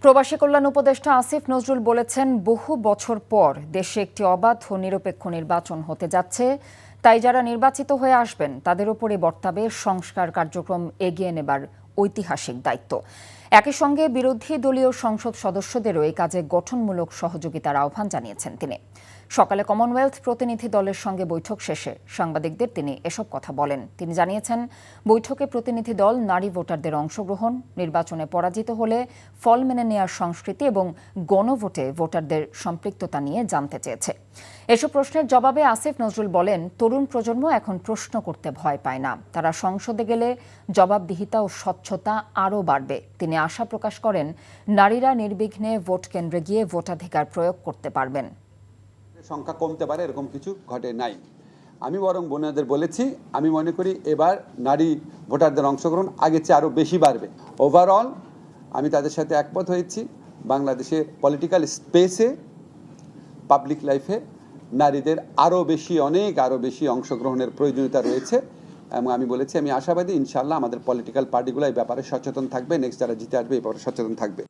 প্রবাসী কল্যাণ উপদেষ্টা আসিফ নজরুল বলেছেন, বহু বছর পর দেশে একটি অবাধ ও নিরপেক্ষ নির্বাচন হতে যাচ্ছে। তাই যারা নির্বাচিত হয়ে আসবেন তাদের উপরে বর্তাবে সংস্কার কার্যক্রম এগিয়ে নেবার ঐতিহাসিক দায়িত্ব। একই সঙ্গে বিরোধী দলীয় সংসদ সদস্যদেরও এই কাজে গঠনমূলক সহযোগিতার আহ্বান জানিয়েছেন তিনি। সকালে কমনওয়েলথ প্রতিনিধি দলের সঙ্গে বৈঠক শেষে সাংবাদিকদের তিনি এসব কথা বলেন। তিনি জানিয়েছেন, বৈঠকে প্রতিনিধি দল নারী ভোটারদের অংশগ্রহণ, নির্বাচনে পরাজিত হলে ফল মেনে নেওয়ার সংস্কৃতি এবং গণভোটে ভোটারদের সম্পৃক্ততা নিয়ে জানতে চেয়েছে। এসব প্রশ্নের জবাবে আসিফ নজরুল বলেন, তরুণ প্রজন্ম এখন প্রশ্ন করতে ভয় পায় না। তারা সংসদে গেলে জবাবদিহিতা ও স্বচ্ছতা আরও বাড়বে। তিনি আশা প্রকাশ করেন, নারীরা নির্বিঘ্নে ভোট কেন্দ্রে গিয়ে ভোটাধিকার প্রয়োগ করতে পারবেন। সংখ্যা কমতে পারে এরকম কিছু ঘটে নাই। আমি বরং বোনেদের বলেছি, আমি মনে করি এবার নারী ভোটারদের অংশগ্রহণ আগের চেয়ে আরও বেশি বাড়বে। ওভারঅল আমি তাদের সাথে একমত হয়েছি, বাংলাদেশে পলিটিক্যাল স্পেসে, পাবলিক লাইফে নারীদের আরও বেশি অংশগ্রহণের প্রয়োজনীয়তা রয়েছে। এবং আমি বলেছি, আমি আশাবাদী ইনশাআল্লাহ আমাদের পলিটিক্যাল পার্টিগুলো এই ব্যাপারে সচেতন থাকবে, নেক্সট যারা জিতে আসবে এই ব্যাপারে সচেতন থাকবে।